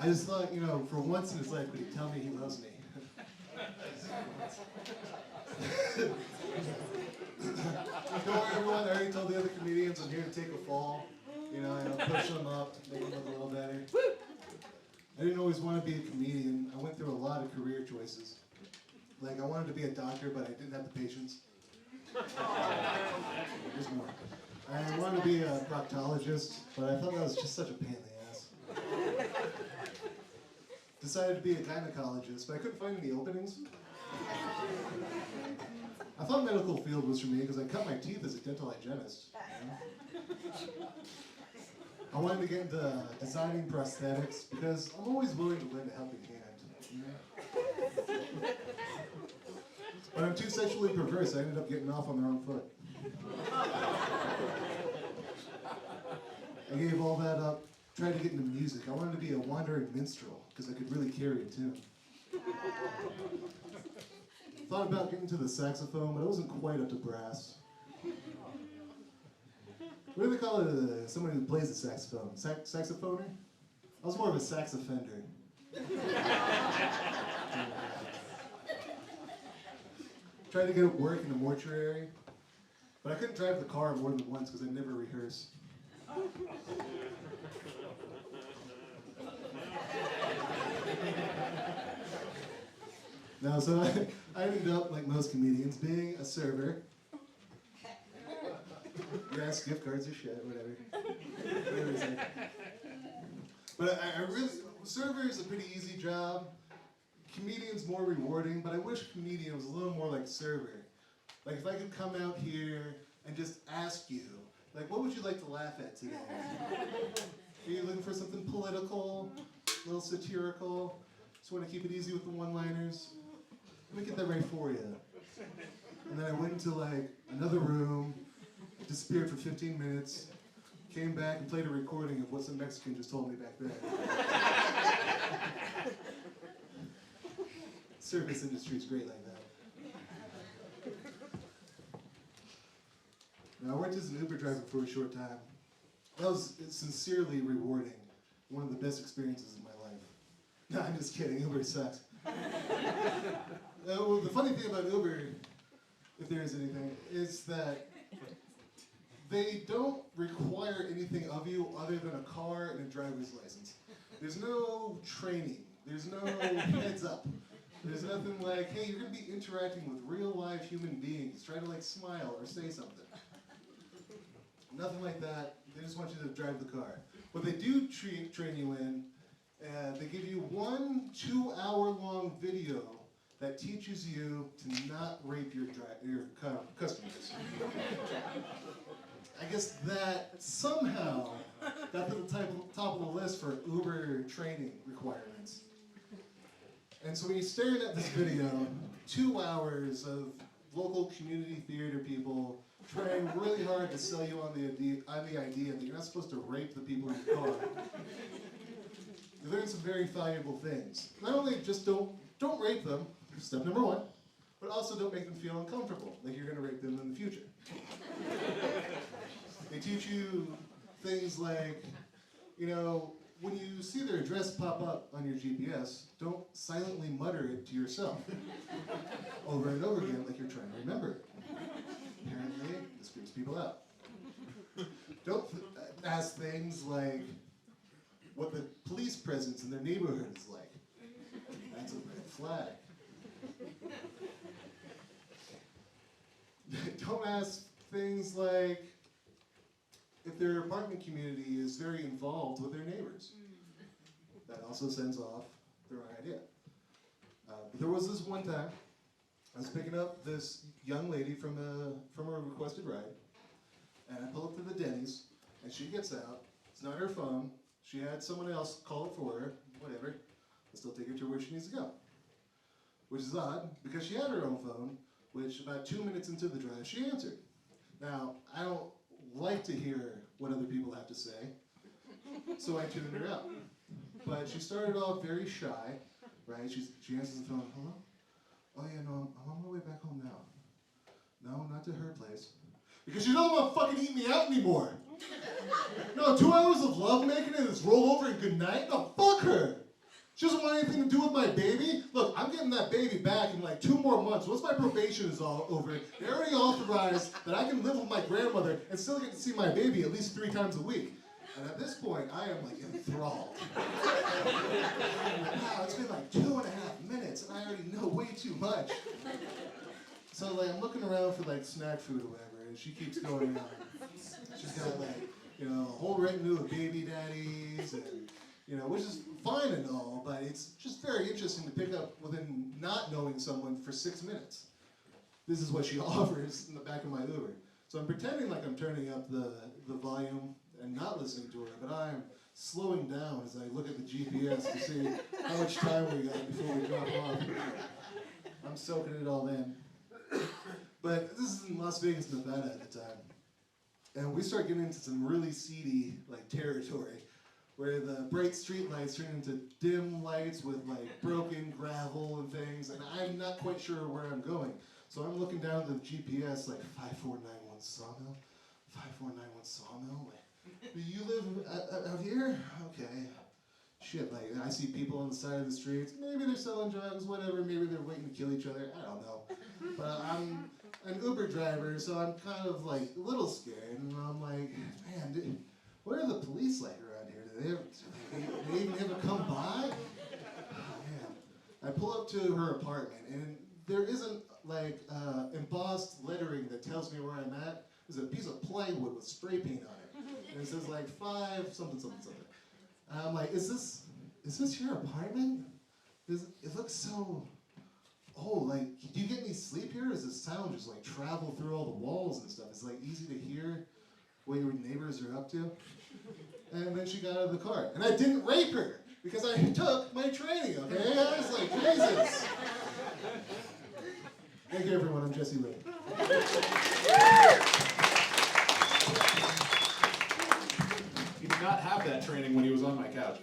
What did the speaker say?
I just thought, for once in his life, could he tell me he loves me? Don't worry, everyone. I already told the other comedians I'm here to take a fall. Push them up, make them look a little better. I didn't always want to be a comedian. I went through a lot of career choices. Like, I wanted to be a doctor, but I didn't have the patience. There's more. I wanted to be a proctologist, but I thought that was just such a pain in the ass. Decided to be a gynecologist, but I couldn't find any openings. I thought medical field was for me because I cut my teeth as a dental hygienist. I wanted to get into designing prosthetics because I'm always willing to lend a helping hand. But I'm too sexually perverse, I ended up getting off on the wrong foot. I gave all that up, tried to get into music. I wanted to be a wandering minstrel because I could really carry a tune. Thought about getting to the saxophone, but I wasn't quite up to brass. What do they call it? Somebody who plays the saxophone? Saxophoner? I was more of a sax offender. Tried to get work in a mortuary, but I couldn't drive the car more than once because I never rehearse. No, so I ended up, like most comedians, being a server. Yes, gift cards are shit, whatever. But I really, server is a pretty easy job. Comedian's more rewarding, but I wish comedian was a little more like server. Like if I could come out here and just ask you, like, what would you like to laugh at today? Are you looking for something political, a little satirical? Just want to keep it easy with the one-liners? Let me get that right for you. And then I went into like another room, disappeared for 15 minutes, came back and played a recording of what some Mexican just told me back then. Service industry is great like that. Now, I worked as an Uber driver for a short time. That was sincerely rewarding. One of the best experiences of my life. No, I'm just kidding. Uber sucks. Well, the funny thing about Uber, if there is anything, is that they don't require anything of you other than a car and a driver's license. There's no training. There's no heads up. There's nothing like, hey, you're going to be interacting with real live human beings. Try to like smile or say something. Nothing like that. They just want you to drive the car. What they do train you in, they give you 1 2-hour-long video that teaches you to not rape your customers. I guess that somehow got to the top of the list for Uber training requirements. And so when you're staring at this video, 2 hours of local community theater people trying really hard to sell you on the idea that you're not supposed to rape the people in your car, you learn some very valuable things. Not only just don't rape them, step number 1, but also don't make them feel uncomfortable, like you're going to rape them in the future. They teach you things like, when you see their address pop up on your GPS, don't silently mutter it to yourself over and over again like you're trying to remember it. Apparently, this creeps people out. Don't ask things like what the police presence in their neighborhood is like. That's a red flag. Don't ask things like if their apartment community is very involved with their neighbors. That also sends off the wrong idea. But there was this one time, I was picking up this young lady from a requested ride, and I pull up to the Denny's, and she gets out. It's not her phone. She had someone else call it for her, whatever. I'll still take her to where she needs to go. Which is odd, because she had her own phone, which about 2 minutes into the drive, she answered. Now, I don't like to hear what other people have to say, so I tuned her out. But she started off very shy, right? She answers the phone, hello? Oh yeah, no, I'm on my way back home now. No, not to her place. Because she doesn't want to fucking eat me out anymore. No, 2 hours of love making and it's roll over and good night? No, fuck her. She doesn't want anything to do with my baby? Look, I'm getting that baby back in like 2 more months. Once my probation is all over, they already authorized that I can live with my grandmother and still get to see my baby at least 3 times a week. And at this point, I am like enthralled. Wow, it's been like 2.5 minutes and I already know way too much. So like I'm looking around for like snack food or whatever, and she keeps going on. She's got like, you know, a whole retinue of baby daddies, and you know, which is fine and all, but it's just very interesting to pick up within not knowing someone for 6 minutes. This is what she offers in the back of my Uber. So I'm pretending like I'm turning up the volume and not listening to her, but I'm slowing down as I look at the GPS to see how much time we got before we drop off. I'm soaking it all in. But this is in Las Vegas, Nevada at the time. And we start getting into some really seedy like territory where the bright street lights turn into dim lights with like broken gravel and things, and I'm not quite sure where I'm going. So I'm looking down the GPS like 5491 Sawmill, 5491 Sawmill. Like, do you live out here? Okay. Shit, like I see people on the side of the streets. Maybe they're selling drugs, whatever. Maybe they're waiting to kill each other. I don't know. But I'm an Uber driver, so I'm kind of like a little scared. And I'm like, man, dude, what are the police like around here? Do they even ever come by? Oh, man. I pull up to her apartment, and there isn't like embossed lettering that tells me where I'm at. There's a piece of plywood with spray paint on it. And it says like 5 something something something. And I'm like, is this your apartment? It looks so old. Like, do you get any sleep here? Does the sound just like travel through all the walls and stuff? It's like easy to hear what your neighbors are up to. And then she got out of the car. And I didn't rape her because I took my training, okay? I was like, Jesus. Thank you, everyone. I'm Jessie Leigh. He did not have that training when he was on my couch.